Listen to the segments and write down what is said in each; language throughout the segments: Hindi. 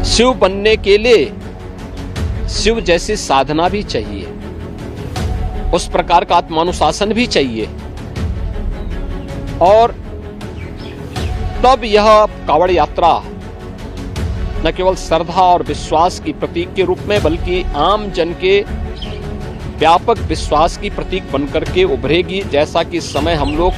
शिव बनने के लिए शिव जैसी साधना भी चाहिए, उस प्रकार का आत्मानुशासन भी चाहिए, और तब यह कांवड़ यात्रा न केवल श्रद्धा और विश्वास की प्रतीक के रूप में बल्कि आम जन के व्यापक विश्वास की प्रतीक बनकर के उभरेगी, जैसा कि समय हम लोग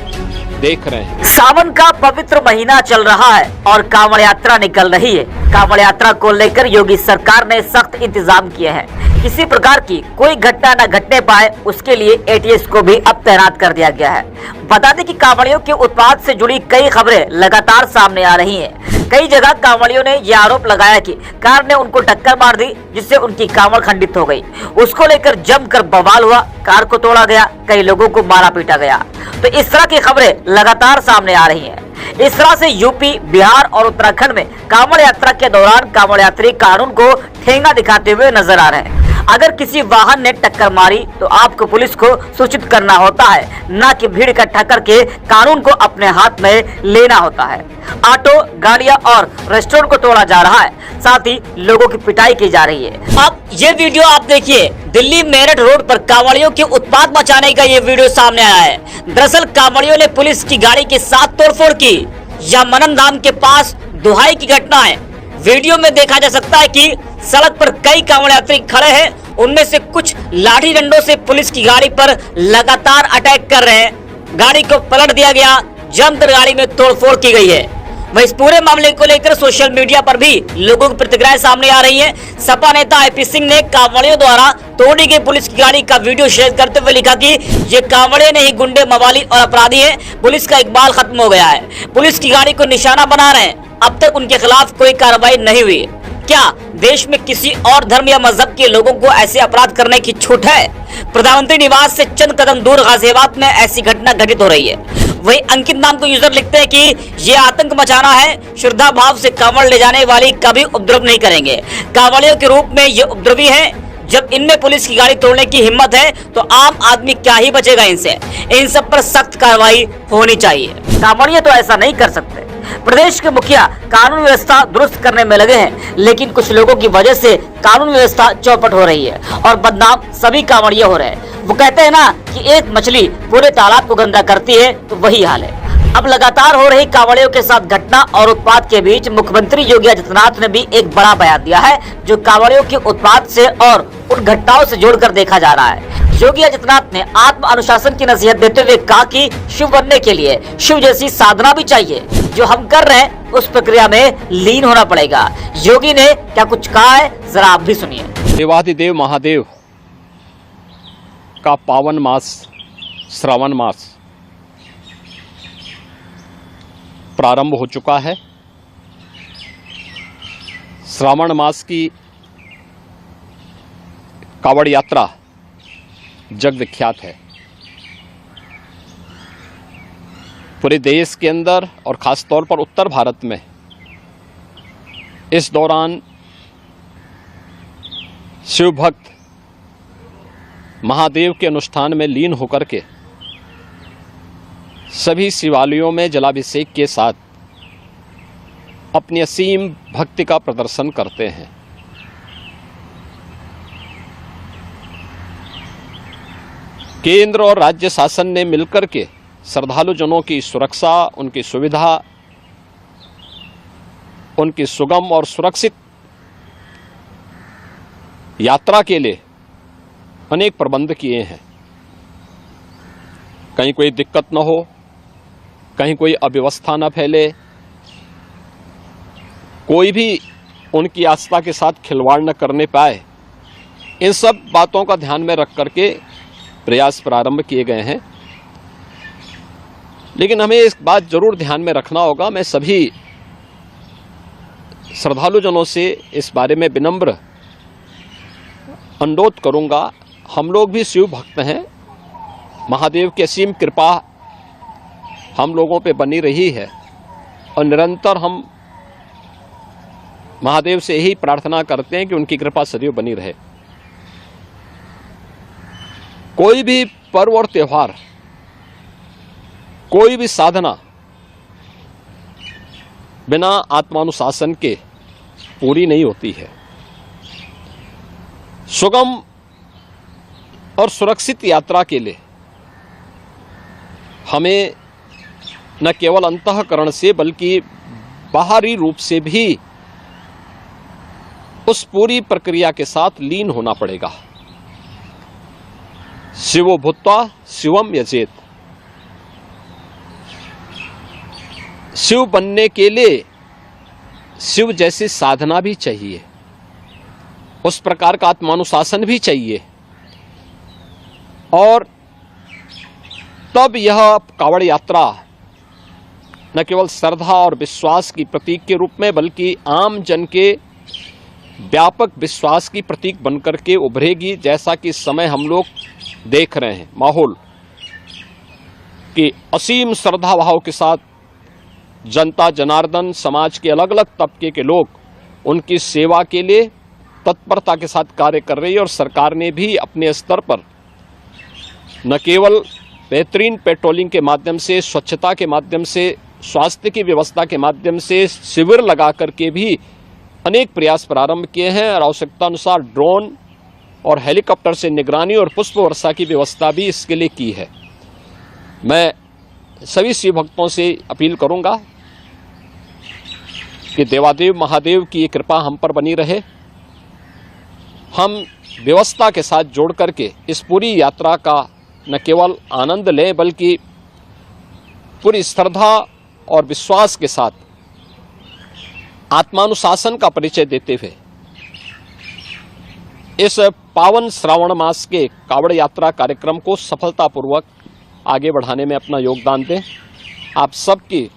देख रहे हैं। सावन का पवित्र महीना चल रहा है और कांवड़ यात्रा निकल रही है। कांवड़ यात्रा को लेकर योगी सरकार ने सख्त इंतजाम किए हैं। किसी प्रकार की कोई घटना न घटने पाए, उसके लिए एटीएस को भी अब तैनात कर दिया गया है। बता दें कि कांवड़ियों के उत्पात से जुड़ी कई खबरें लगातार सामने आ रही हैं। कई जगह कांवड़ियों ने यह आरोप लगाया कि कार ने उनको टक्कर मार दी, जिससे उनकी कांवड़ खंडित हो गई। उसको लेकर जमकर बवाल हुआ, कार को तोड़ा गया, कई लोगों को मारा पीटा गया। तो इस तरह की खबरें लगातार सामने आ रही हैं। इस तरह से यूपी, बिहार और उत्तराखंड में कांवड़ यात्रा के दौरान कांवड़ यात्री कानून को ठेंगा दिखाते हुए नजर आ रहे हैं। अगर किसी वाहन ने टक्कर मारी तो आपको पुलिस को सूचित करना होता है, न कि भीड़ इकट्ठा करके कानून को अपने हाथ में लेना होता है। ऑटो, गाड़ियां और रेस्टोरेंट को तोड़ा जा रहा है, साथ ही लोगों की पिटाई की जा रही है। अब ये वीडियो आप देखिए, दिल्ली मेरठ रोड पर कांवड़ियों के उत्पात मचाने का ये वीडियो सामने आया है। दरअसल कांवड़ियों ने पुलिस की गाड़ी के साथ तोड़फोड़ की। यह मनन धाम के पास दुहाई की घटना है। वीडियो में देखा जा सकता है कि सड़क पर कई कांवड़ यात्री खड़े हैं, उनमें से कुछ लाठी डंडों से पुलिस की गाड़ी पर लगातार अटैक कर रहे हैं। गाड़ी को पलट दिया गया, जमकर गाड़ी में तोड़फोड़ की गई है। वह इस पूरे मामले को लेकर सोशल मीडिया पर भी लोगों की प्रतिक्रियाएं सामने आ रही हैं। सपा नेता आईपी सिंह ने कांवड़ियों द्वारा तोड़ी गई पुलिस की गाड़ी का वीडियो शेयर करते हुए लिखा कि ये कांवड़िए नहीं, गुंडे, मवाली और अपराधी हैं। पुलिस का इकबाल खत्म हो गया है। पुलिस की गाड़ी को निशाना बना रहे हैं। अब तक उनके खिलाफ कोई कार्रवाई नहीं हुई। क्या देश में किसी और धर्म या मजहब के लोगों को ऐसे अपराध करने की छूट है? प्रधानमंत्री निवास से चंद कदम दूर गाजियाबाद में ऐसी घटना घटित हो रही है। वही अंकित नाम को यूजर लिखते हैं कि ये आतंक मचाना है, श्रद्धा भाव से कांवड़ ले जाने वाली कभी उपद्रव नहीं करेंगे। कांवड़ियों के रूप में ये उपद्रवी है। जब इनमें पुलिस की गाड़ी तोड़ने की हिम्मत है तो आम आदमी क्या ही बचेगा इनसे। इन सब पर सख्त कार्रवाई होनी चाहिए। कांवड़िए तो ऐसा नहीं कर सकते। प्रदेश के मुखिया कानून व्यवस्था दुरुस्त करने में लगे हैं, लेकिन कुछ लोगों की वजह से कानून व्यवस्था चौपट हो रही है और बदनाम सभी कांवड़िए हो रहे हैं। वो कहते हैं ना कि एक मछली पूरे तालाब को गंदा करती है, तो वही हाल है। अब लगातार हो रही कांवड़ियों के साथ घटना और उत्पात के बीच मुख्यमंत्री योगी आदित्यनाथ ने भी एक बड़ा बयान दिया है, जो कांवड़ियों के उत्पात से और उन घटनाओं से जोड़कर देखा जा रहा है। योगी आदित्यनाथ ने आत्म अनुशासन की नसीहत देते हुए कहा कि शिव बनने के लिए शिव जैसी साधना भी चाहिए। जो हम कर रहे हैं उस प्रक्रिया में लीन होना पड़ेगा। योगी ने क्या कुछ कहा है, जरा आप भी सुनिए। देवाधिदेव महादेव का पावन मास श्रावण मास प्रारंभ हो चुका है। श्रावण मास की कांवड़ यात्रा जग विख्यात है। पूरे देश के अंदर और खास तौर पर उत्तर भारत में इस दौरान शिव भक्त महादेव के अनुष्ठान में लीन होकर के सभी शिवालयों में जलाभिषेक के साथ अपनी असीम भक्ति का प्रदर्शन करते हैं। केंद्र और राज्य शासन ने मिलकर के श्रद्धालु जनों की सुरक्षा, उनकी सुविधा, उनकी सुगम और सुरक्षित यात्रा के लिए अनेक प्रबंध किए हैं। कहीं कोई दिक्कत न हो, कहीं कोई अव्यवस्था न फैले, कोई भी उनकी आस्था के साथ खिलवाड़ न करने पाए, इन सब बातों का ध्यान में रख करके प्रयास प्रारंभ किए गए हैं। लेकिन हमें इस बात जरूर ध्यान में रखना होगा, मैं सभी श्रद्धालु जनों से इस बारे में विनम्र अनुरोध करूंगा। हम लोग भी शिव भक्त हैं, महादेव की असीम कृपा हम लोगों पे बनी रही है और निरंतर हम महादेव से यही प्रार्थना करते हैं कि उनकी कृपा सदैव बनी रहे। कोई भी पर्व और त्योहार, कोई भी साधना बिना आत्मानुशासन के पूरी नहीं होती है। सुगम और सुरक्षित यात्रा के लिए हमें न केवल अंतःकरण से बल्कि बाहरी रूप से भी उस पूरी प्रक्रिया के साथ लीन होना पड़ेगा। शिवो भूत्वा शिवम यजेत। शिव बनने के लिए शिव जैसी साधना भी चाहिए, उस प्रकार का आत्मानुशासन भी चाहिए, और तब यह कावड़ यात्रा न केवल श्रद्धा और विश्वास की प्रतीक के रूप में बल्कि आम जन के व्यापक विश्वास की प्रतीक बनकर के उभरेगी। जैसा कि इस समय हम लोग देख रहे हैं माहौल कि असीम श्रद्धा भाव के साथ जनता जनार्दन समाज के अलग अलग तबके के लोग उनकी सेवा के लिए तत्परता के साथ कार्य कर रही है। और सरकार ने भी अपने स्तर पर न केवल बेहतरीन पेट्रोलिंग के माध्यम से, स्वच्छता के माध्यम से, स्वास्थ्य की व्यवस्था के माध्यम से शिविर लगा करके भी अनेक प्रयास प्रारंभ किए हैं, और आवश्यकता अनुसार ड्रोन और हेलीकॉप्टर से निगरानी और पुष्प वर्षा की व्यवस्था भी इसके लिए की है। मैं सभी शिव भक्तों से अपील करूंगा कि देवादेव महादेव की ये कृपा हम पर बनी रहे। हम व्यवस्था के साथ जोड़ करके इस पूरी यात्रा का न केवल आनंद लें बल्कि पूरी श्रद्धा और विश्वास के साथ आत्मानुशासन का परिचय देते हुए इस पावन श्रावण मास के कावड़ यात्रा कार्यक्रम को सफलतापूर्वक आगे बढ़ाने में अपना योगदान दें। आप सबकी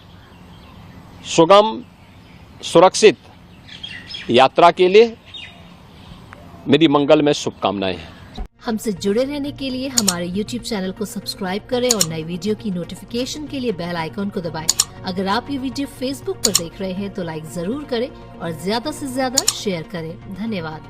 सुगम सुरक्षित यात्रा के लिए मेरी मंगलमय शुभकामनाएं हैं। हमसे जुड़े रहने के लिए हमारे YouTube चैनल को सब्सक्राइब करें और नई वीडियो की नोटिफिकेशन के लिए बेल आइकॉन को दबाएं। अगर आप ये वीडियो Facebook पर देख रहे हैं तो लाइक जरूर करें और ज्यादा से ज्यादा शेयर करें। धन्यवाद।